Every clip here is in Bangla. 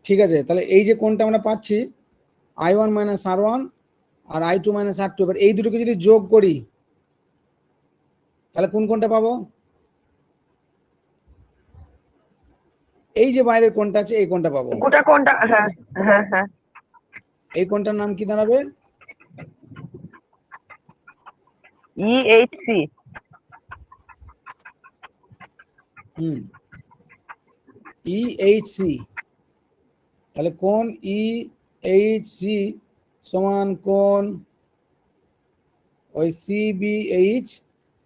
ঠিক আছে, তাহলে এই যে কোণটা আমরা পাচ্ছি I1 মাইনাস R1 আর I2 মাইনাস R2, এবার এই দুটোকে যদি যোগ করি তাহলে কোন কোণটা পাবো? এই যে বাইরের কোণটা আছে এই কোণটা পাবো। গোটা কোণটা, হ্যাঁ হ্যাঁ হ্যাঁ, এই কোণটার নাম কি দাঁড়াবে? EHC। EHC, তাহলে কোণ EHC সমান কোণ ওই CBH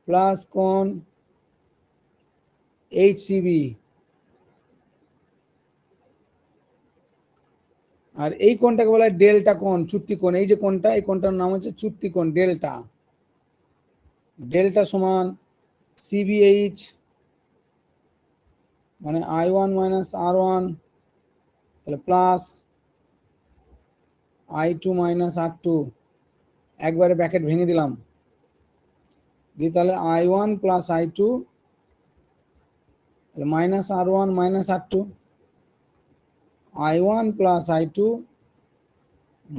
প্লাস কোণ HCB, আর এই কোণটাকে বলা হয় ডেল্টা কোণ, চুক্তি কোণ। এই যে কোণটা, এই কোণটার নাম হচ্ছে চুক্তি কোণ, ডেল্টা। ডেল্টা সমান CBH মানে I1 মাইনাস R1 তাহলে প্লাস I2 মাইনাস R2, একবারে ব্র্যাকেট ভেঙে দিলাম, দিয়ে তাহলে I1 প্লাস I2 তাহলে minus R1 minus R2, I1 plus I2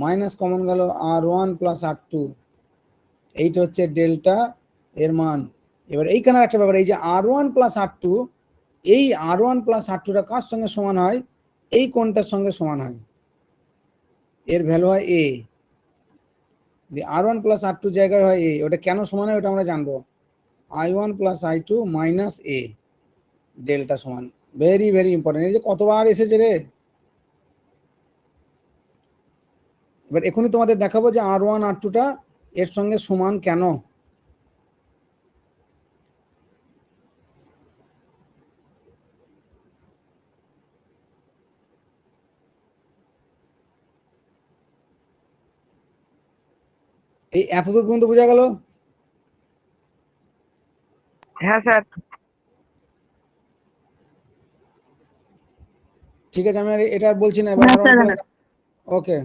minus common গেল R1 প্লাস R2, এইটা হচ্ছে ডেল্টা এর মান। এবার এইখানে একটা ব্যাপার, এই যে R1 প্লাস R2, এই R1 প্লাস R2টা কার সঙ্গে সমান হয়? এই কোণটার সঙ্গে সমান হয়, এর ভ্যালু হয় A। R1 প্লাস R2 জায়গায় হয় A, ওটা কেন সমান হয় ওটা আমরা জানবো। I1 plus I2 minus A, delta সমান, ভেরি ভেরি ইম্পর্টেন্ট। এই যে কতবার এসেছে রে। এবার এখনই তোমাদের দেখাবো যে R1 R2টা এর সঙ্গে সমান কেন। এই এতদূর পর্যন্ত বোঝা গেল? হ্যাঁ স্যার। ঠিক আছে, আমি এটা আর বলছি না, এবার R1 প্লাস, ওকে।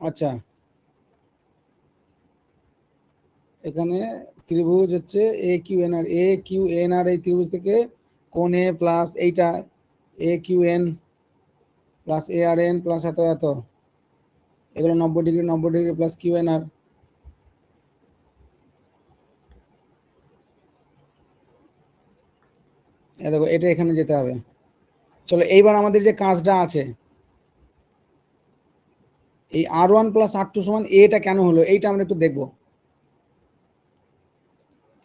আচ্ছা, এখানে ত্রিভুজ হচ্ছে AQNR, AQNR এই ত্রিভুজ থেকে কোণ A প্লাস এইটা AQN প্লাস ARN প্লাস এত এত, এগুলো 90 ডিগ্রি 90 ডিগ্রি প্লাস QNR। দেখো এটা এখানে যেতে হবে। চলো এইবার আমাদের যে কাজটা আছে, এই R1 প্লাস R2 সমান এটা কেন হলো এইটা আমরা একটু দেখবো।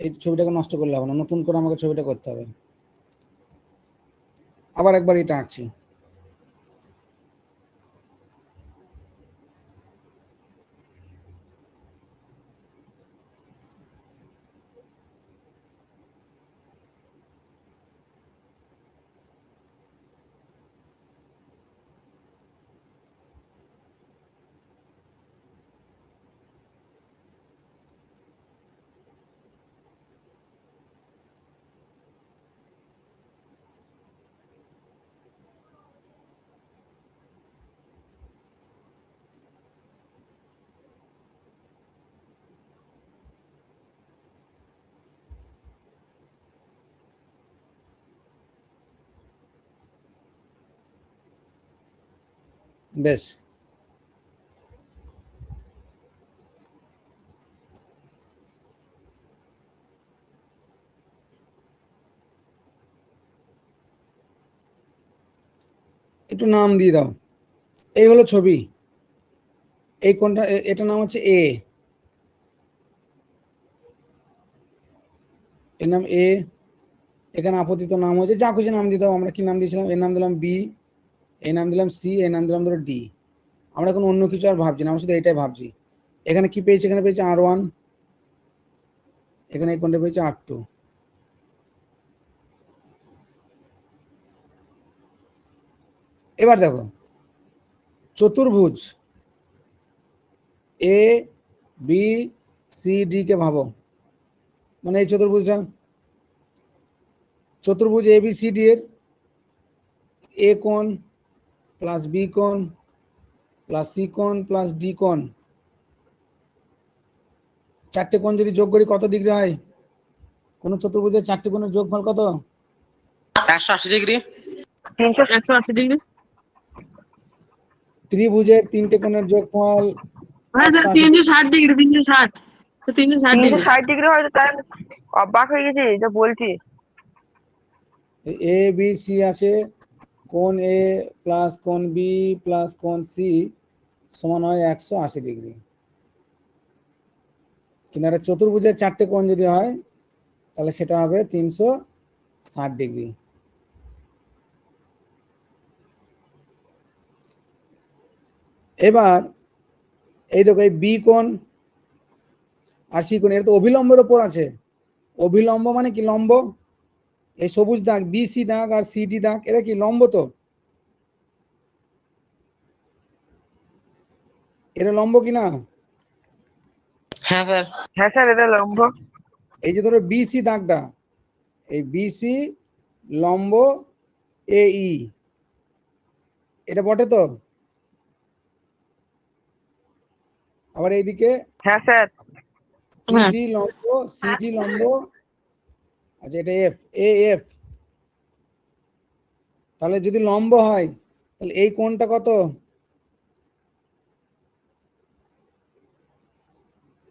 এই ছবিটাকে নষ্ট করলে হবে না, নতুন করে আমাকে ছবিটা করতে হবে। আবার একবার এটা আঁকছি। বেশ, একটু নাম দিয়ে দাও। এই হলো ছবি, এই কোনটা, এটা নাম হচ্ছে A, এর নাম A। এখানে আপতিত নাম হয়েছে, যা খুশি নাম দিয়ে দাও। আমরা কি নাম দিয়েছিলাম? এর নাম দিলাম B, এই নাম দিলাম C, এই নাম দিলাম ধরো D। আমরা এখন অন্য কিছু আর ভাবছি না, আমরা শুধু এটাই ভাবছি। এখানে কি পেয়েছি? এখানে পেয়েছি R1, এখানে এই কোনটা পেয়েছি R2। এবার দেখো চতুর্ভুজ ABCD কে ভাবো, মানে এই চতুর্ভুজটা, চতুর্ভুজ ABCD এর A কোণ প্লাস বি কোণ প্লাস সি কোণ প্লাস ডি কোণ, চারটে কোণ যদি যোগ করি কত ডিগ্রি হয়? কোন চতুর্ভুজের চারটে কোণের যোগফল কত? 180 ডিগ্রি। 180 ডিগ্রি। ত্রিভুজের তিনটে কোণের যোগফল হ্যাঁ স্যার 360 ডিগ্রি। 360 ডিগ্রি। 360 ডিগ্রি হয়তো, তাই অবাক হয়ে গেছি যা বলছি। এ বি সি আছে, কোণ এ প্লাস কোণ বি প্লাস কোণ সি সমান হয় 180 ডিগ্রি। কিন্তু একটা চতুর্ভুজের চারটে কোণ যদি হয় তাহলে সেটা হবে 360 ডিগ্রি। এবার এই দেখো এই বি কোণ আর সি কোণ, এটা তো অভিলম্বের ওপর আছে। অভিলম্ব মানে কি? লম্ব। এই সবুজ দাগ বি সি দাগ আর সি ডি দাগ, এটা কি লম্ব? তো এটা লম্ব কি না? হ্যাঁ স্যার। হ্যাঁ স্যার, এটা লম্ব। এই যে ধরো বিসি দাগটা, এই বিসি লম্ব এই, এটা বটে তো? আবার এইদিকে হ্যাঁ স্যার। সিডি লম্ব, সিডি লম্ব, আচ্ছা এটা এফ, এ এফ। তাহলে যদি লম্ব হয় তাহলে এই কোণটা কত?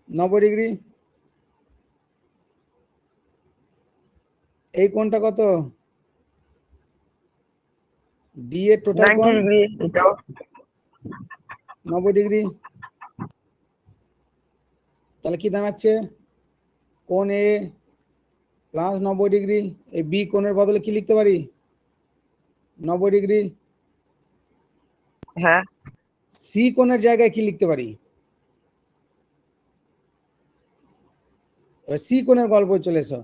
90 ডিগ্রি। এই কোণটা কত? ডি এর টোটাল 90 কোণ ডিগ্রি এটাও। 90 ডিগ্রি। তাহলে কি দাঁড়াচ্ছে? কোণ এ প্লাস 90 ডিগ্রি। এই বি কোণের বদলে কি লিখতে পারি? 90 ডিগ্রি। হ্যাঁ। সি কোণের জায়গায় কি লিখতে পারি? এবার সি কোণের গল্প চলে এসো।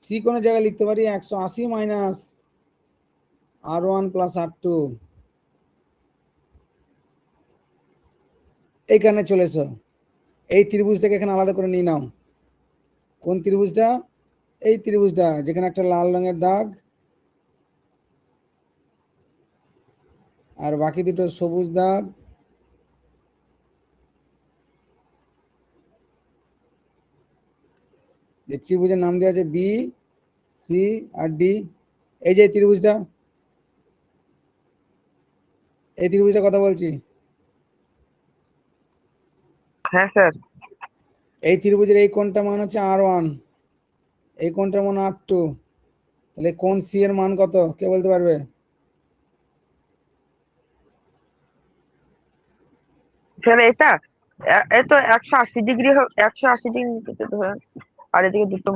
সি কোণের জায়গায় লিখতে পারি 180 মাইনাস R1 প্লাস R2। এইখানে চলে এসো, এই ত্রিভুজটাকে এখানে আলাদা করে নিয়ে নাও। কোন ত্রিভুজটা? এই ত্রিভুজটা, যেখানে একটা লাল রঙের দাগ আর বাকি দুটো সবুজ দাগ। এই ত্রিভুজের নাম দেওয়া আছে বি সি আর ডি। এই যে ত্রিভুজটা, এই ত্রিভুজটা কথা বলছি। হ্যাঁ স্যার। এই ত্রিভুজের এই কোণটা মান হচ্ছে R1, এই কোণটার মান R2। তাহলে কোণ সি এর মান কত কে বলতে পারবে? স্যার এটা এ তো 180 ডিগ্রি, 180 ডিগ্রি ধরেন, আর এদিকে দুটো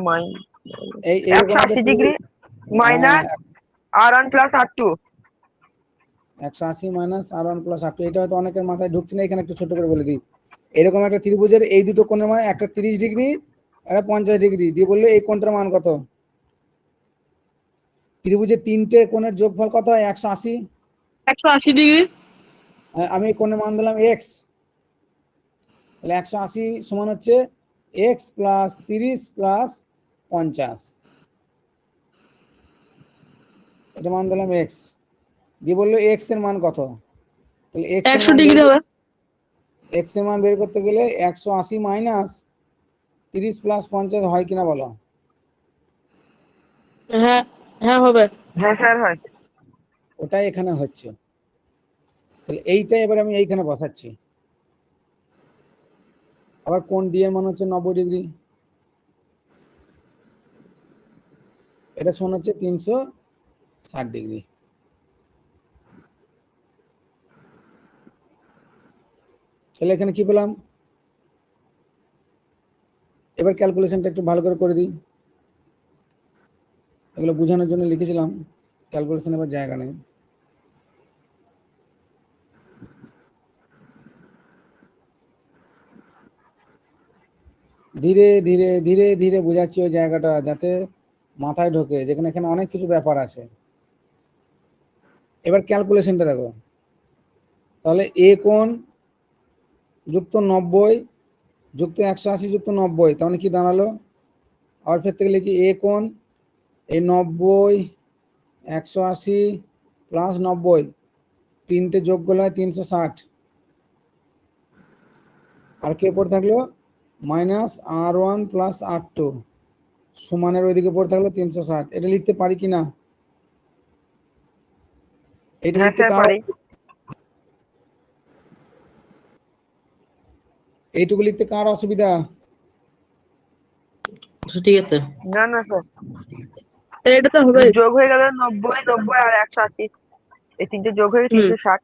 এই এরকম একটা 180 degree minus R1 plus R2। 180 minus R1 plus R2, এটা হয়তো অনেকের মাথায় ঢুকছে না, এখানে একটু ছোট করে বলে দিই। এরকম একটা ত্রিভুজের এই দুটো কোণের মান, একটা 30 ডিগ্রি একটা 50 ডিগ্রি দিয়ে বললে এই কোণটার মান কত? ত্রিভুজের তিনটে কোণের যোগফল কত হয়? 180। 180 ডিগ্রি। আমি এই কোণের মান দিলাম এক্স, তাহলে 180 সমান হচ্ছে এক্স প্লাস 30 প্লাস 50। এটা মান দিলাম এক্স, দিয়ে বললো এক্স এর মান কত? তাহলে এক্স এর 100 মান ডিগ্রি হবে। এক্স এর মান বের করতে গেলে 180 মাইনাস 30 প্লাস 50 হয় কিনা বলো? হ্যাঁ হ্যাঁ হবে। হ্যাঁ স্যার হয়। ওটাই এখানে হচ্ছে। তাহলে এইটা এবার আমি এইখানে বসাচ্ছি। আবার কোণ ডি এর মান হচ্ছে 90 ডিগ্রি, এটা সমান হচ্ছে 360 ডিগ্রি। তাহলে এখানে কি পেলাম? এবার ক্যালকুলেশনটা একটু ভালো করে দিই। এগুলো বোঝানোর জন্য লিখেছিলাম, ক্যালকুলেশন এবার জায়গা নেই। ধীরে ধীরে ধীরে ধীরে বোঝাচ্ছি ওই জায়গাটা যাতে মাথায় ঢোকে, যেখানে এখানে অনেক কিছু ব্যাপার আছে। এবার ক্যালকুলেশনটা দেখো, তাহলে এ কোণ যুক্ত 90 যুক্ত 180 যুক্ত 90, তার মানে কি দাঁড়ালো? আবার ফের থেকে লিখি এ কোণ এই 90 180 প্লাস 90, তিনটে যোগ করলে হয় 360, আর কি পড়ে থাকলো -r1 + r2 সমানের ওইদিকে পড়ে থাকলো 360। এটা লিখতে পারি কিনা? এটা হ্যাঁ লিখতে স্যার কার পারি। এইটুকু লিখতে কার অসুবিধা? ঠিক আছে। না না স্যার, এটা তো হবে। যোগ হয়ে গেল 90, 90 আর 180, এই তিনটে যোগ হয়ে 360,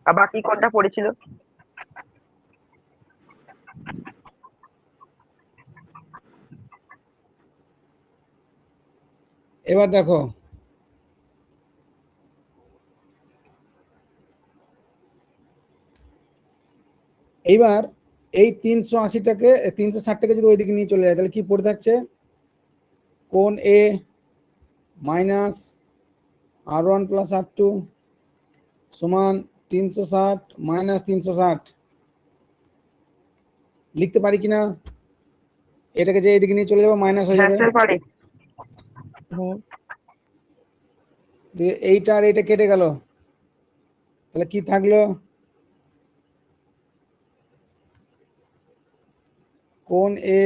আর বাকি কোনটা পড়েছিল? এবার দেখো, এইবার এই 380টাকে 360টাকে যদি ওইদিকে নিয়ে চলে যায় তাহলে কি পড়ে থাকছে? কোণ এ মাইনাস r1 + r2 সমান 360 মাইনাস 360। লিখতে পারি কিনা? এটাকে যে এইদিকে নিয়ে চলে যাবো মাইনাস হয়ে হ্যাঁ যাবে, স্যার পারি। হুম, দিয়ে এইটা আর এইটা কেটে গেল, তাহলে কি থাকলো? কোণ এ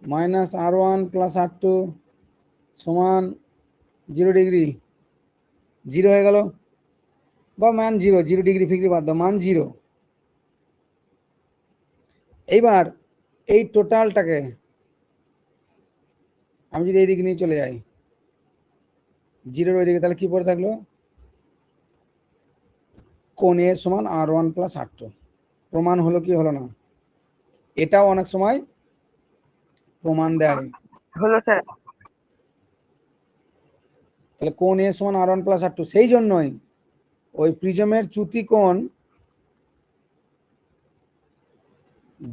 মাইনাস r1 + r2 সমান 0 ডিগ্রি, 0 হয়ে গেল, বা মান 0, 0 ডিগ্রি ফিগ্রি বাদ দাও, মান 0। এইবার এই টোটালটাকে আমি যদি এইদিকে নিয়ে চলে যাই 0-র ওইদিকে, তাহলে কি পড়ে থাকলো? কোণ এ সমান r1 + r2। প্রমাণ হলো কি হলো না? এটাও অনেক সময় প্রমাণ দেয়। হলো স্যার। তাহলে কোণ এ সমান r1 + r2, সেই জন্যই ওই প্রিজমের চ্যুতি কোণ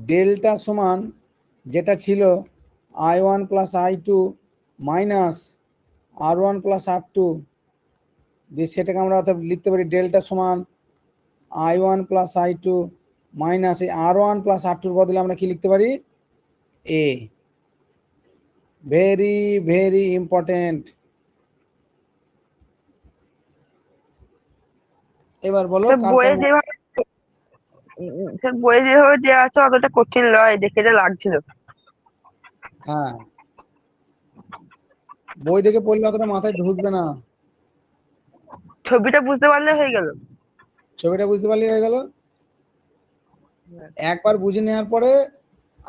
ডেল্টা সমান যেটা ছিল i1 + i2 minus r1 + r2, দিয়ে সেটাকে আমরা অর্থাৎ লিখতে পারি ডেল্টা সমান i1 + i2 মাইনাস এই r1 + r2 বদলে আমরা কি লিখতে পারি? a। Very very important. এবার বলো স্যার কার কার বইয়ে যেভাবে স্যার বইয়ে যেভাবে দেওয়া আছে অতটা কঠিন নয়, দেখে যা লাগছিল। হ্যাঁ, বই দেখে পড়লে অতটা মাথায় ঢুকবে না, ছবিটা বুঝতে পারলে হয়ে গেল। ছবিটা বুঝতে পারলে হয়ে গেল। একবার বুঝে নেওয়ার পরে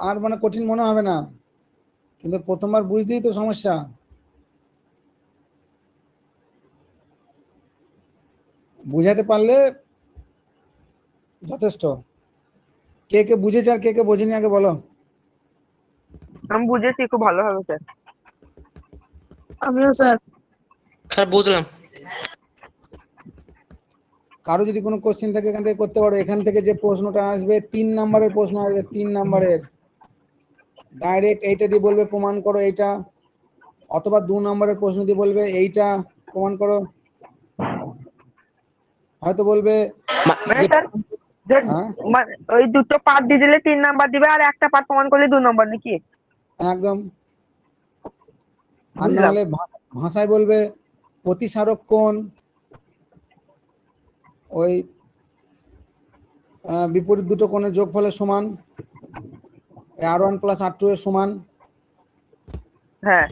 আর মানে কঠিন মনে হবে না, কিন্তু প্রথমবার বুঝতেই তো সমস্যা। বুঝাতে পারলে যথেষ্ট। কে কে বুঝেছে আর কে কে বোঝেনি আগে বলো। আমি বুঝেছি খুব ভালোভাবে স্যার। আমিও স্যার। স্যার বুঝলাম। কারো যদি কোনো কোশ্চেন থাকে এখান থেকে করতে পারো। এখান থেকে যে প্রশ্নটা আসবে 3 নম্বরের প্রশ্ন আসবে, 3 নম্বরের, ডাইরেক্ট এইটা দিয়ে বলবে প্রমাণ করো এইটা, অথবা 2 নম্বরের প্রশ্ন দিয়ে বলবে এইটা প্রমাণ করো, হয়তো বলবে মানে যে স্যার যে হ্যাঁ ওই দুটো পার্ট দিয়ে দিলে 3 নাম্বার দিবে, আর একটা পার্ট প্রমাণ করলে 2 নাম্বার নাকি? একদম। আর না বুঝলাম। হলে ভাষায় বলবে প্রতিসারক কোণ ওই বিপরীত দুটো কোণের যোগফলের সমান, r1 + r2 এর সমান। হ্যাঁ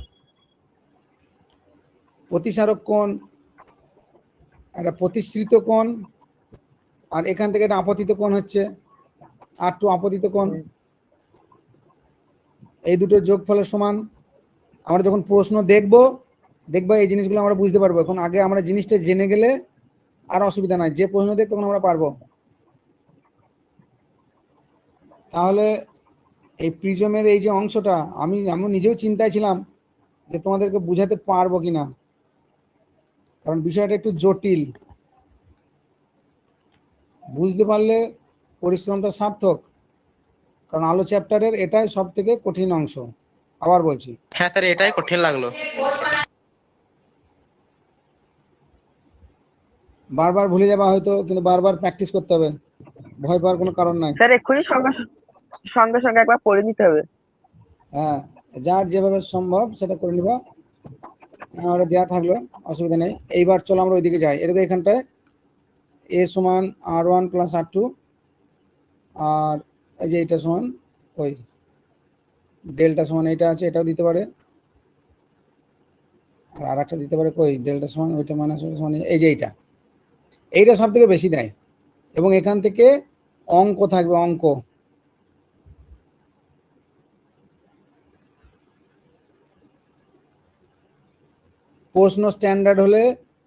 প্রতিসারক কোণ একটা প্রতিসৃত কোণ, আর এখান থেকে একটা আপতিত কোণ হচ্ছে r2 আপতিত কোণ, এই দুটো যোগফলের সমান। আমরা যখন প্রশ্ন দেখবো এই জিনিসগুলো আমরা বুঝতে পারবো। এখন আগে আমরা জিনিসটা জেনে গেলে আর অসুবিধা নাই, যে প্রশ্ন দেখ তখন আমরা পারবো। তাহলে এই প্রিজমের এই যে অংশটা আমি নিজেও চিন্তায় ছিলাম যে তোমাদেরকে বুঝাতে পারবো কিনা, কারণ বিষয়টা একটু জটিল। বুঝতে পারলে পরিশ্রমটা সার্থক, কারণ আলো চ্যাপ্টারের এটাই সব থেকে কঠিন অংশ। আবার বলছি, হ্যাঁ স্যার, এটাই কঠিন লাগলো। বারবার ভুলে যাবা হয়তো, কিন্তু বারবার প্র্যাকটিস করতে হবে, ভয় পাওয়ার কোনো কারণ নাই। স্যার, এক্ষুনি সঙ্গে সঙ্গে সঙ্গে একবার পড়ে নিতে হবে। হ্যাঁ, যার যেভাবে সম্ভব সেটা করে নিবা, ওটা দেওয়া থাকলো, অসুবিধা নেই। এইবার চলো আমরা ওইদিকে যাই। এদিকে এখানটায় এ সমান R1 প্লাস R2, আর এই যে এটা সমান ওই ডেল্টা সমান এটা আছে, এটাও দিতে পারে, আর একটা দিতে পারে কই ডেল্টা সমান ওইটা মাইনাস ওইটা সমান এই যে এইটা সব থেকে বেশি দেয়। এবং এখান থেকে অঙ্ক থাকবে, অঙ্ক প্রশ্ন স্ট্যান্ডার্ড হলে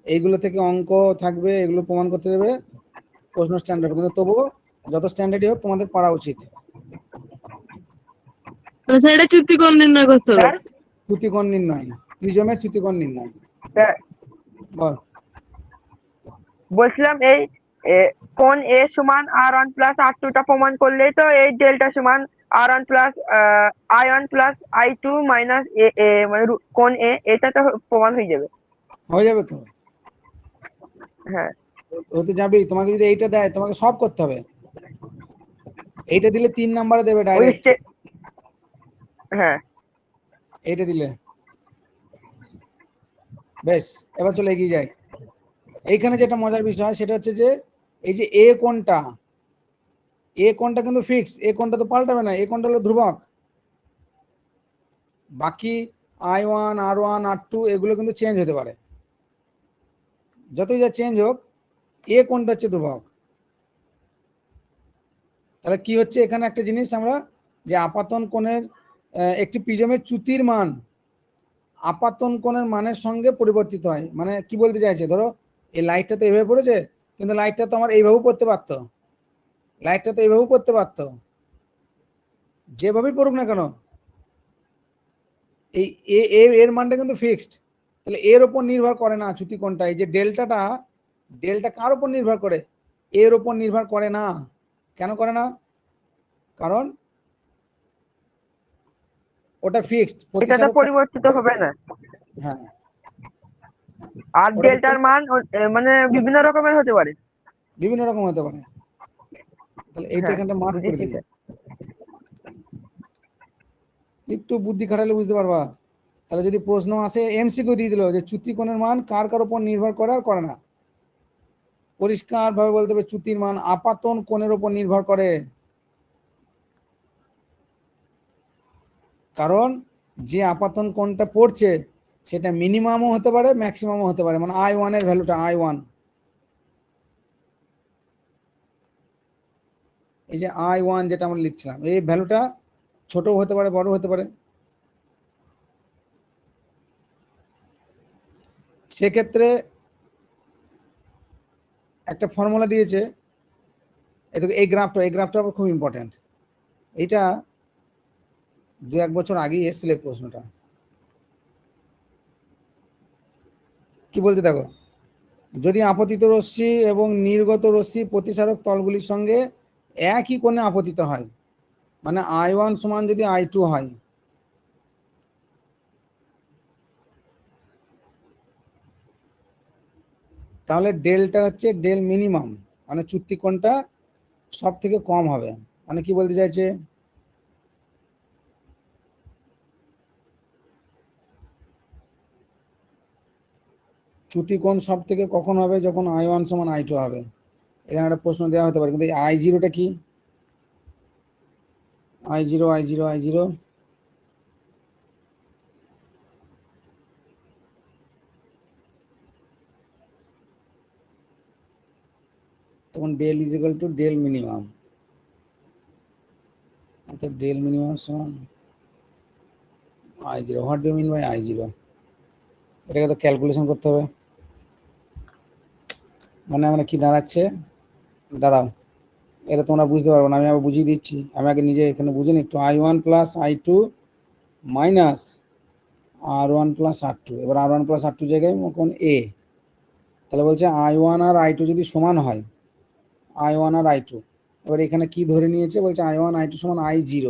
এইগুলো থেকে অঙ্ক থাকবে, এগুলো প্রমাণ করতে দেবে প্রশ্ন স্ট্যান্ডার্ড, কিন্তু তবুও যত স্ট্যান্ডার্ডই হোক তোমাদের পড়া উচিত। সেটা চুক্তি কোণ নির্ণয় করতে হবে। স্যার চ্যুতিকোণ নির্ণয়, প্রিজমের চ্যুতিকোণ নির্ণয়। স্যার বল। বলছিলাম এই কোণ এ সমান R1 প্লাস R2 টা প্রমাণ করলেই তো এই ডেল্টা সমান R1 plus I1 plus I2 minus এ মানে কোণ এ, এটা তো প্রমাণ হয়ে যাবে। হয়ে যাবে তো, হ্যাঁ হতে যাবেই। তোমাকে যদি এইটা দেয় তোমাকে সব করতে হবে, এইটা দিলে 3 নম্বরে দেবে ওই ডাইরেক্ট, হ্যাঁ এইটা দিলে বেশ। এবার চলে এগিয়ে যাই। এইখানে যেটা মজার বিষয় সেটা হচ্ছে যে এই যে এ কোণটা, এ কোণটা কিন্তু ফিক্স, এ কোণটা তো পাল্টাবে না, এ কোণটা হলো ধ্রুবক। বাকি I1 R1 R2 এগুলো কিন্তু চেঞ্জ হতে পারে, যতই যা চেঞ্জ হোক এ কোণটা হচ্ছে ধ্রুবক। তাহলে কি হচ্ছে এখানে একটা জিনিস আমরা, যে আপাতন কোণের একটি প্রিজমের চ্যুতির মান আপাতন কোণের মানের সঙ্গে পরিবর্তিত হয়। মানে কি বলতে চাইছে, ধরো এই লাইটটা তো এইভাবে পড়েছে, কিন্তু লাইটটা তো আমার এইভাবেও পড়তে পারতো, লাইটটা তো এইভাবেও পড়তে পারতো, যেভাবেই পড়ুক না কেন এই এর মানটা কিন্তু ফিক্সড। তাহলে এর উপর নির্ভর করে না চ্যুতি কোণটা, এই যে ডেল্টাটা, ডেল্টা কার উপর নির্ভর করে, এর উপর নির্ভর করে না। কেন করে না? কারণ ওটা ফিক্সড, এটা তো প্রতিসারক। পরিবর্তিত হবে না। হ্যাঁ, আর ওটা ডেল্টার মান মানে বিভিন্ন রকমের হতে পারে। বিভিন্ন রকম হতে পারে। তাহলে এইটা হ্যাঁ এখানটা মার্ক করে বুঝেছি দিই, স্যার। একটু বুদ্ধি খাটালে বুঝতে পারবা। তাহলে যদি প্রশ্ন আসে এমসিকিউ দিয়ে দিল যে চ্যুতি কোণের মান কার কার উপর নির্ভর করে আর করে না, পরিষ্কার ভাবে বলতে হবে চ্যুতির মান আপাতন কোণের উপর নির্ভর করে। কারণ যে আপাতন কোণটা পড়ছে সেটা মিনিমামও হতে পারে ম্যাক্সিমামও হতে পারে, মানে I1 এর ভ্যালুটা I1, এই যে I1 যেটা আমরা লিখছিলাম এই ভ্যালুটা ছোট হতে পারে বড় হতে পারে। সেক্ষেত্রে একটা ফর্মুলা দিয়েছে, এই গ্রাফটা আবার খুব ইম্পর্টেন্ট। এটা 2-1 বছর আগেই এসেছিল এই প্রশ্নটা। কি বলতে দেখো, যদি আপতিত রশ্মি এবং নির্গত রশ্মি প্রতিসারক তলগুলির সঙ্গে একই কোণে আপতিত হয়, মানে I1 সমান যদি I2 হয়, তাহলে ডেলটা হচ্ছে ডেল মিনিমাম, মানে চ্যুতি কোণটা সব থেকে কম হবে। মানে কি বলতে চাইছে, চ্যুতি কোণ সব থেকে কখন হবে, যখন I1 সমান I2 হবে। এখানে একটা প্রশ্ন দেওয়া হতে পারে, কিন্তু এই I0টা কি, I0 তখন del is equal to del minimum, অর্থাৎ ডেল মিনিমাম সমান I0। What do mean by I0? এটাকে তো ক্যালকুলেশন করতে হবে। মানে আমরা কি দাঁড়াচ্ছে, দাঁড়াও, এটা তোমরা বুঝতে পারবো না, আমি আবার বুঝিয়ে দিচ্ছি। আমি আগে নিজে এখানে বুঝে নি একটু। I1 plus I2 minus R1 plus R2। এবার R1 প্লাস R2 জায়গায় কোন A, তাহলে বলছে I1 আর I2 যদি সমান হয়, I1 আর I2, এবার এখানে কি ধরে নিয়েছে, বলছে I1 I2 সমান I0,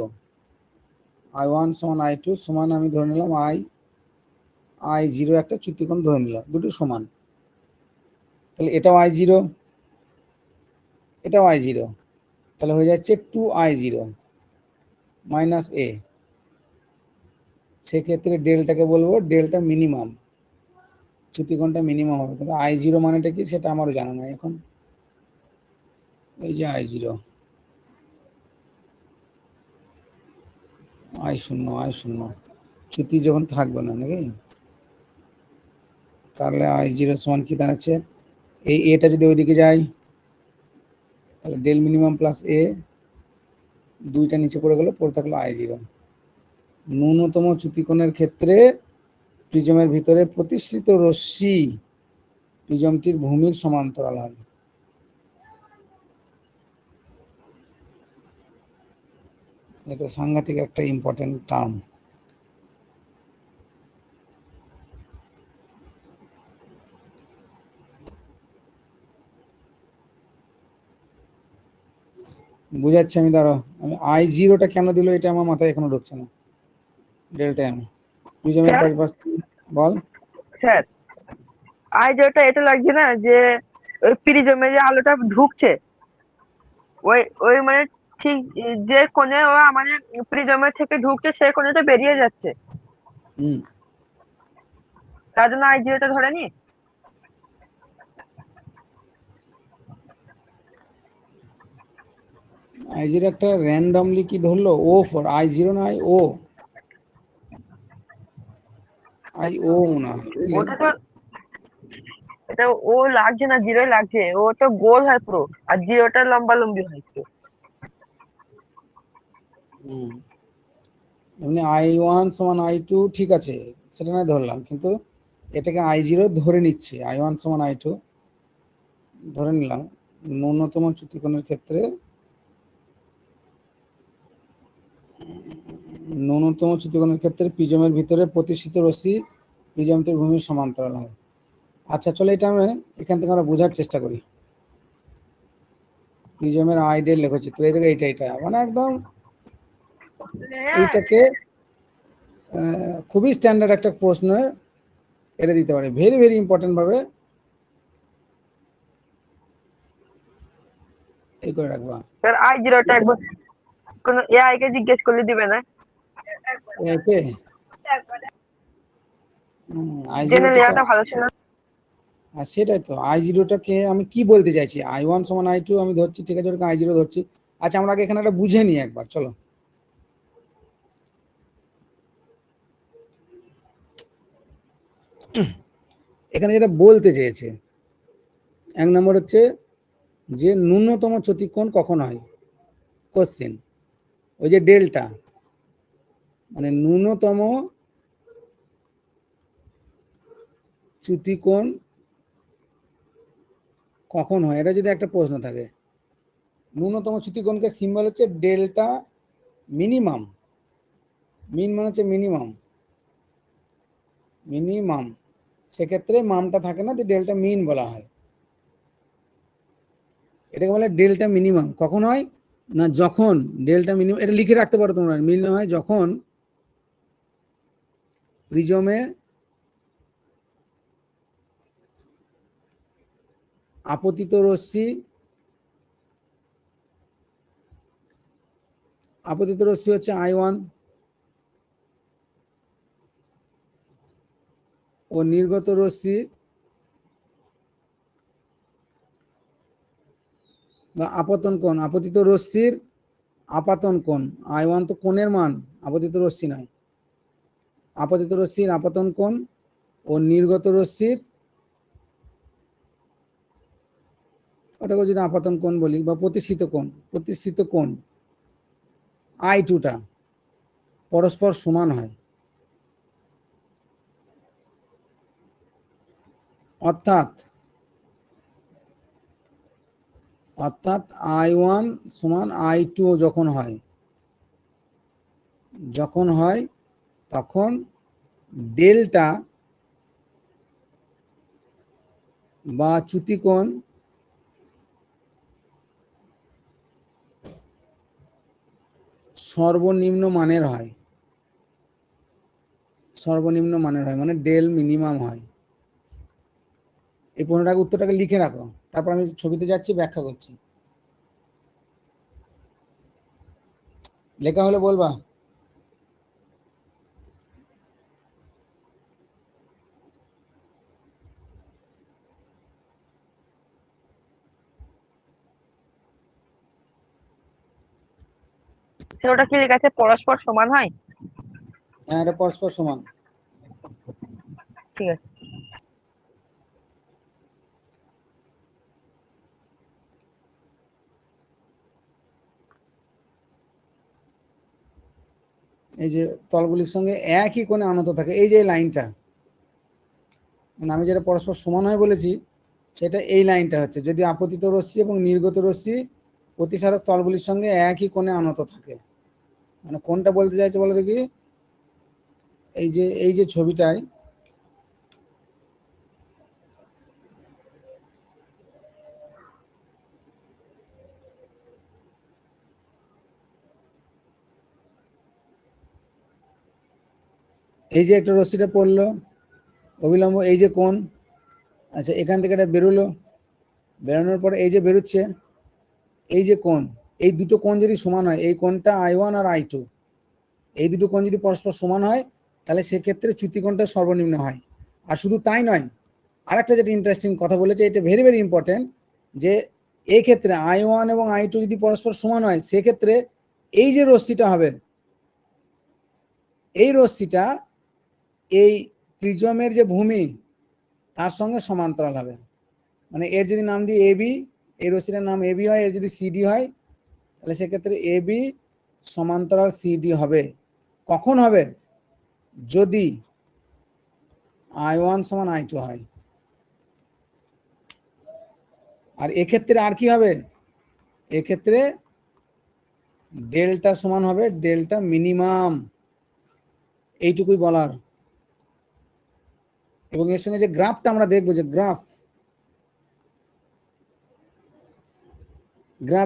I1 সমান I2 সমান আমি ধরে নিলাম I0 একটা চ্যুতিকোণ ধরে নিলাম, দুটো সমান। তাহলে এটাও I0, এটাও I0, তাহলে হয়ে যাচ্ছে 2I0 মাইনাস A। সেক্ষেত্রে ডেলটাকে বলবো ডেলটা মিনিমাম, চ্যুতিকোণটা মিনিমাম হবে। কিন্তু I0 মানেটা কি সেটা আমারও জানা নাই এখন। এই যে I0 I0 চ্যুতি যখন থাকবে না নাকি, তাহলে I0 সমান কি দাঁড়াচ্ছে, এই এটা যদি ওইদিকে যায় তাহলে ডেল মিনিমাম প্লাস এ, দুইটা নিচে পড়ে গেল, পড়ে থাকলো I0। ন্যূনতম চ্যুতিকোণের ক্ষেত্রে প্রিজমের ভিতরে প্রতিষ্ঠিত রশ্মি প্রিজমটির ভূমির সমান্তরাল হয়। এটা সাংঘাতিক একটা ইম্পর্টেন্ট টার্ম। বুঝাচ্ছি আমি, দাঁড়াও, আমি I0টা কেন দিল এটা আমার মাথায় এখনো ঢুকছে না। ডেল্টা এম প্রিজমের পারপাস বল। স্যার I0টা এটা লাগছে না যে ওই প্রিজমে যে আলোটা ঢুকছে, ওই ওই মানে ঠিক যে কোণে ও আমাদের প্রিজমের থেকে ঢুকছে সেই কোণেটা বেরিয়ে যাচ্ছে, হুম, তার জন্য I0টা ধরে নি। I0 একটা র্যান্ডমলি কি ধরলো, ও ফর I0 না I ও না, ওটা তো এটা ও লাগছে না, জিরোই লাগছে, ও তো গোল হয় পুরো, আর জিরোটা লম্বা লম্বি হয় একটু। এমনি I1 সমান I2 ঠিক আছে, সেটা না ধরলাম, কিন্তু এটাকে I0 ধরে নিচ্ছে, I1 সমান I2 ধরে নিলাম। ন্যূনতম চ্যুতিকোণের ক্ষেত্রে প্রিজমের ভিতরে প্রতিষ্ঠিত রশ্মি প্রিজমটির ভূমির সমান্তরাল হয়। আচ্ছা চলো এটা আমরা এখান থেকে আমরা বোঝার চেষ্টা করি। প্রিজমের আইডিয়াল লেখচিত্র এই দেখো, এটা মানে একদম এইটাকে খুবই স্ট্যান্ডার্ড একটা প্রশ্ন এটা দিতে পারে, ভেরি ভেরি ইম্পর্টেন্ট ভাবে এই করে রাখবা। স্যার I0টা একবার কোন এআই কে জিজ্ঞেস করলে দিবে না? এতে জেনে I0টা তো, নেওয়াটা ভালো ছিল। আর সেটাই তো, I0টাকে আমি কি বলতে চাইছি, I1 সমান I2 আমি ধরছি, ঠিক আছে, ওটাকে I0 ধরছি। আচ্ছা আমরা আগে এখানে একটা বুঝে নিই একবার, চলো। এখানে যেটা বলতে চেয়েছে, এক নম্বর হচ্ছে যে ন্যূনতম চ্যুতিকোণ কখন হয়, কোশ্চেন ওই যে ডেল্টা, মানে ন্যূনতম চ্যুতিকোণ কখন হয়, এটা যদি একটা প্রশ্ন থাকে। ন্যূনতম চ্যুতিকোণকে সিম্বল হচ্ছে ডেল্টা মিনিমাম, মিন মানে হচ্ছে মিনিমাম, সেক্ষেত্রে মামটা থাকে না, যে ডেল্টা মিন বলা হয়। এটাকে বলে ডেল্টা মিনিমাম। কখন হয় না, যখন ডেল্টা মিনিমাম, এটা লিখে রাখতে পারো তোমরা, মিন হয় যখন প্রিজমে আপতিত রশ্মি হচ্ছে I1 ও নির্গত রশ্মি বা আপতন কোণ, আপতিত রশ্মির আপাতন কোণ, I1 তো কোণের মান, আপতিত রশ্মি নয়, আপতিত রশ্মির আপতন কোণ ও নির্গত রশ্মির, ওটাকে যদি আপতন কোণ বলি বা প্রতিষ্ঠিত কোণ I2টা পরস্পর সমান হয়। অর্থাৎ I1 সমান I2 যখন হয় তখন ডেল্টা বা চ্যুতিকোণ সর্বনিম্ন মানের হয়, মানে ডেল মিনিমাম হয়। এই পনেরোটাকে উত্তরটাকে লিখে রাখো, তারপর আমি ছবিতে যাচ্ছি, ব্যাখ্যা করছি। লেখা হলে বলবা। স্যার ওটা কি লেখা আছে, পরস্পর সমান হয়? হ্যাঁ, এটা পরস্পর সমান। ঠিক আছে। এই যে তলগুলির সঙ্গে একই কোণে আনত থাকে, এই যে লাইনটা, মানে আমি যেটা পরস্পর সমান হয় বলেছি সেটা এই লাইনটা হচ্ছে, যদি আপতিত রশ্মি এবং নির্গত রশ্মি প্রতিসারক তলগুলির সঙ্গে একই কোণে আনত থাকে। মানে কোনটা বলতে চাইছে বলো দেখি, এই যে ছবিটায় এই যে একটা রশ্মিটা পড়লো অবিলম্ব, এই যে কোণ, আচ্ছা এখান থেকে এটা বেরোলো, বেরোনোর পরে এই যে বেরোচ্ছে, এই যে কোণ, এই দুটো কোণ যদি সমান হয়, এই কোণটা I1 আর I2, এই দুটো কোণ যদি পরস্পর সমান হয় তাহলে সেক্ষেত্রে চ্যুতিকোণটা সর্বনিম্ন হয়। আর শুধু তাই নয়, আরেকটা যেটা ইন্টারেস্টিং কথা বলেছে, এটা ভেরি ভেরি ইম্পর্টেন্ট, যে এই ক্ষেত্রে I1 এবং I2 যদি পরস্পর সমান হয় সেক্ষেত্রে এই যে রশ্মিটা হবে, এই রশ্মিটা এই প্রিজমের যে ভূমি তার সঙ্গে সমান্তরাল হবে। মানে এর যদি নাম দিই AB, এই রশ্মিটার নাম AB হয়, এর যদি CD হয় তাহলে সেক্ষেত্রে AB সমান্তরাল CD হবে। কখন হবে? যদি I1 সমান I2 হয়। আর এক্ষেত্রে আর কি হবে, এক্ষেত্রে ডেল্টা সমান হবে ডেল্টা মিনিমাম, এইটুকুই বলার। এবং এর সঙ্গে যে গ্রাফটা আমরা দেখবো, যে গ্রাফ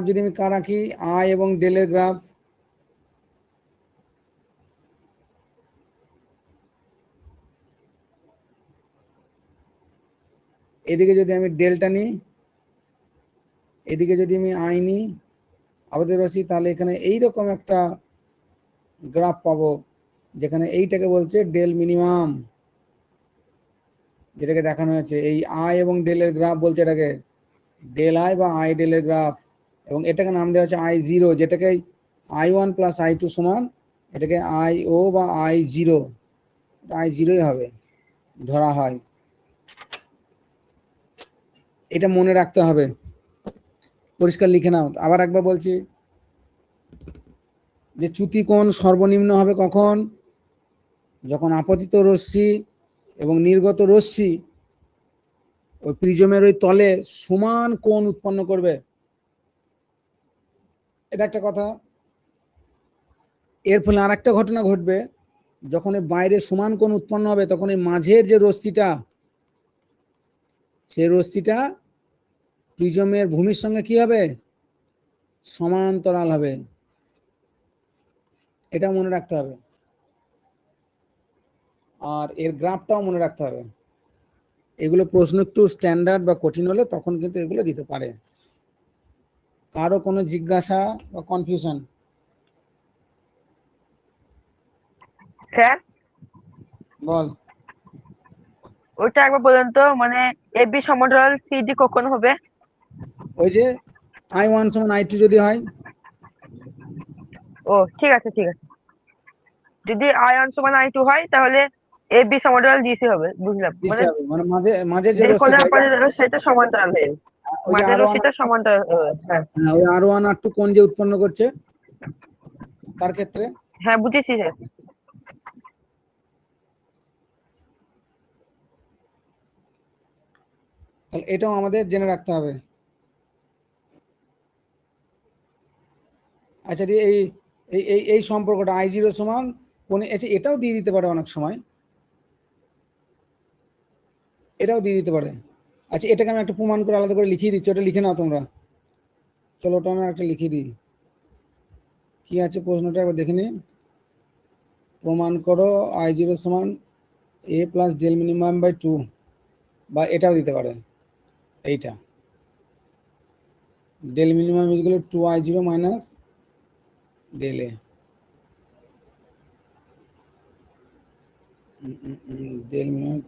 যদি আমি কার রাখি, আই এবং ডেলের গ্রাফ, এদিকে যদি আমি ডেল্টা নিই, এদিকে যদি আমি আই নিই আপতিত রশ্মি, তাহলে এখানে এইরকম একটা গ্রাফ পাবো, যেখানে এইটাকে বলছে ডেল মিনিমাম, যেটাকে দেখানো হয়েছে এই আই এবং ডেলের গ্রাফ বলছে এটাকে ডেল আই বা আই ডেলের গ্রাফ, এবং এটাকে নাম দেওয়া হচ্ছে I0, যেটাকে I1 প্লাস I2 সমান, এটাকে IO বা I0, I0ই হবে ধরা হয়। এটা মনে রাখতে হবে, পরিষ্কার লিখে নাও। আবার একবার বলছি, যে চ্যুতিকোণ সর্বনিম্ন হবে কখন, যখন আপতিত রশ্মি এবং নির্গত রশ্মি ওই প্রিজমের ওই তলে সমান কোণ উৎপন্ন করবে, এটা একটা কথা। এর ফলে আর একটা ঘটনা ঘটবে, যখন বাইরে সমান কোণ উৎপন্ন হবে তখন এই মাঝের যে রশ্মিটা, সেই রশ্মিটা প্রিজমের ভূমির সঙ্গে কি হবে, সমান্তরাল হবে। এটা মনে রাখতে হবে। আর এর গ্রাফটাও মনে রাখতে হবে। এগুলো প্রশ্ন একটু স্ট্যান্ডার্ড বা কঠিন হলে তখন কিন্তু এগুলো দিতে পারে। কারো কোনো জিজ্ঞাসা বা কনফিউশন? স্যার বল। ওইটা একবার বলুন তো, মানে এবি সমান্তরাল সিডি কখন হবে? ওই যে I1 সমান I2 যদি হয়। ও ঠিক আছে ঠিক আছে, যদি I1 সমান I2 হয় তাহলে এবি সমান্তরাল ডিসি হবে, বুঝলাম। দিশে মানে হবে, মানে মাঝে মাঝে যে যে কোনো রশ্মিটা, আপাতত সেটা সমান্তরাল হয়ে, ওই যে মাঝের আরো রশ্মিটা সমান্তরাল হ্যাঁ। ওই R1 R2 কোণ যে উৎপন্ন করছে তার ক্ষেত্রে, হ্যাঁ বুঝেছি স্যার। তাহলে এটাও আমাদের জেনে রাখতে হবে। আচ্ছা দিয়ে এই এই এই এই সম্পর্কটা I0 সমান কোন, আচ্ছা এটাও দিয়ে দিতে পারে অনেক সময়, এটাও দিয়ে দিতে পারে। আচ্ছা এটাকে আমি একটা প্রমাণ করে আলাদা করে লিখিয়ে দিচ্ছি, ওটা লিখে নাও তোমরা। চলো ওটা আমি একটা লিখে দিই। কি আছে প্রশ্নটা একবার দেখে নিই। প্রমাণ করো I0 সমান A plus del minimum by 2, বা এটাও দিতে পারে, এইটা del minimum is equal to 2I0 minus del A, del minimum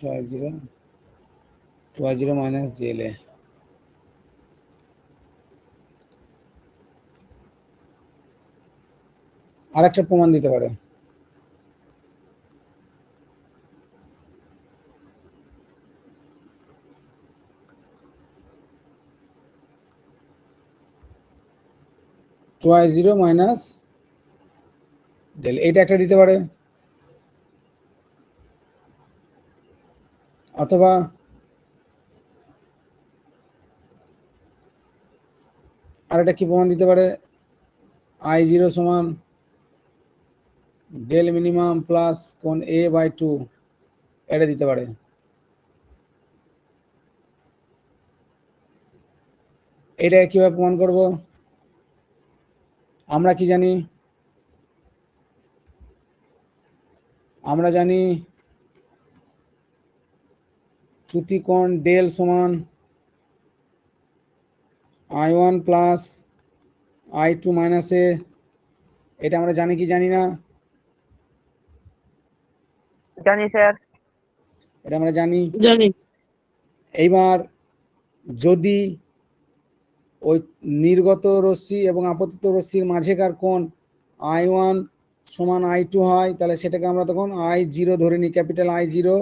2I0 minus del A। আরেকটা প্রমাণ দিতে পারে। Two I zero minus del, এটা একটা দিতে পারে। অথবা আরেকটা কি প্রমাণ দিতে পারে, আই জিরো সমান ডেল মিনিমাম প্লাস কোণ এ বাই টু, এটা দিতে পারে। এটা কিভাবে প্রমাণ করব? আমরা কি জানি? আমরা জানি চ্যুতি কোণ ডেল সমান I one plus I two minus A, এটা আমরা জানি কি জানি না? জানি স্যার। এটা আমরা জানি। জানি। এইবার যদি ওই নির্গত রশ্মি এবং আপতিত রশ্মির মাঝেকার কোণ আই ওয়ান সমান আই টু হয়, তাহলে সেটাকে আমরা তখন আই জিরো ধরে নিই, ক্যাপিটাল আই জিরো।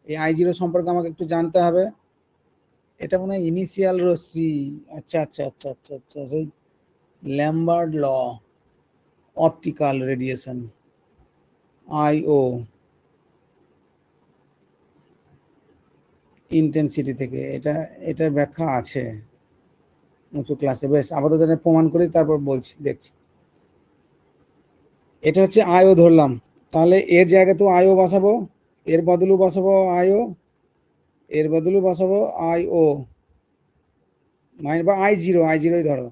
এই আই জিরো সম্পর্কে আমাকে একটু জানতে হবে। এটা মনে হয় ইনিশিয়াল রশ্মি। আচ্ছা আচ্ছা আচ্ছা আচ্ছা আচ্ছা, সেই ল্যাম্বার্ট ল, অপটিক্যাল রেডিয়েশন, আইও ইন্টেন্সিটি থেকে। এটার ব্যাখ্যা আছে উঁচু ক্লাসে। বেশ, আপাতত প্রমাণ করি, তারপর বলছি, দেখছি। এটা হচ্ছে আইও ধরলাম, তাহলে এর জায়গায় তো আইও বসাবো, এর বদলেও বসাবো আইও, এর বদলেও বসাবো আইও বা আই জিরোই ধরো,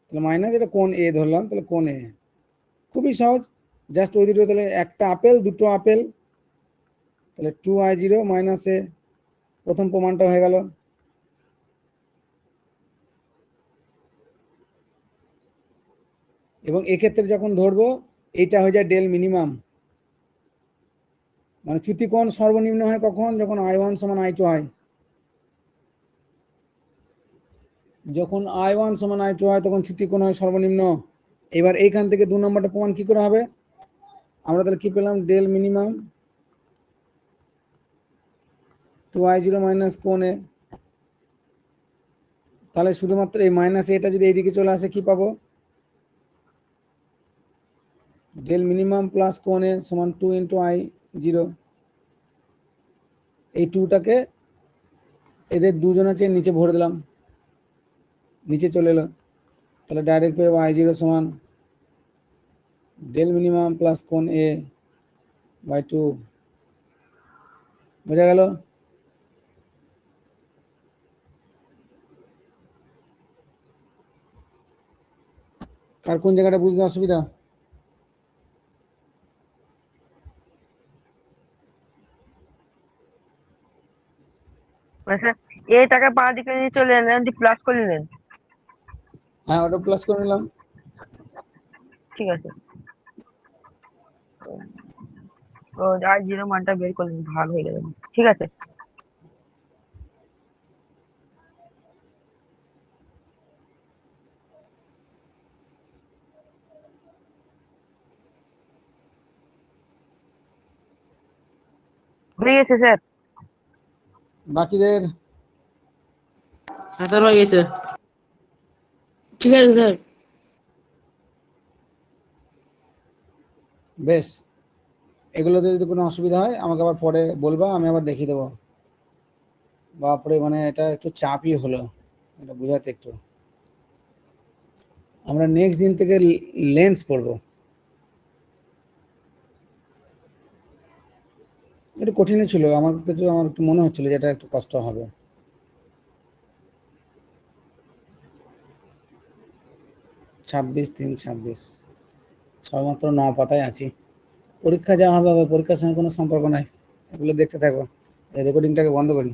তাহলে মাইনাস, এটা কোণ এ ধরলাম, তাহলে কোণ এ। খুবই সহজ, জাস্ট ওই দুটো, তাহলে একটা আপেল দুটো আপেল, তাহলে টু আই জিরো মাইনাস এ, প্রথম প্রমাণটা হয়ে গেল। এবং এক্ষেত্রে যখন ধরবো এটা হয়ে যায় ডেল মিনিমাম, মানে চ্যুতি কোণ সর্বনিম্ন হয় কখন? যখন আই ওয়ান সমান আই টু হয়। যখন আই ওয়ান সমান আই টু হয় তখন চ্যুতি কোণ হয় সর্বনিম্ন। এবার এইখান থেকে 2 নম্বরটা প্রমাণ কি করে হবে? আমরা তাহলে কি পেলাম? Del minimum two I zero minus কোণ এ। তাহলে শুধুমাত্র এই মাইনাস এটা যদি এইদিকে চলে আসে, কি পাবো? ডেল মিনিমাম প্লাস কোণ এ সমান 2 ইন্টু আই জিরো। এই টুটাকে এদের দুজনের চেয়ে নিচে ভরে দিলাম, নিচে চলে এলো, তাহলে ডাইরেক্ট পেয়ে আই জিরো সমান ডেল মিনিমাম প্লাস কোণ এ বাই টু। বোঝা গেল? কার কোন জায়গাটা বুঝতে অসুবিধা? স্যার এটাকে বাঁ দিকে নিয়ে চলে এলেন, প্লাস করে নিলেন। হ্যাঁ, ওটা প্লাস করে নিলাম। ঠিক আছে, ও আই জিরো মানটা বের করলেন, ভাগ হয়ে গেল। ঠিক আছে। হয়ে গেছে স্যার। বাকিদের হ্যাঁ স্যার, হয়ে গেছে। ঠিক আছে স্যার। বেশ, এগুলোতে যদি কোনো অসুবিধা হয় আমাকে আবার পরে বলবা, আমি আবার দেখিয়ে দেবো। বাপরে, মানে এটা একটু চাপই হলো, এটা বোঝাতে একটু। আমরা নেক্সট দিন থেকে লেন্স পড়বো। একটু কঠিনই ছিল আমার কিছু, আমার একটু মনে হচ্ছিল যে এটা একটু কষ্ট হবে। 26/3/26, সবেমাত্র 9 পাতায় আছি। পরীক্ষা যা হবে হবে, পরীক্ষার সঙ্গে কোনো সম্পর্ক নাই। এগুলো দেখতে থাকো, এই রেকর্ডিংটাকে বন্ধ করি।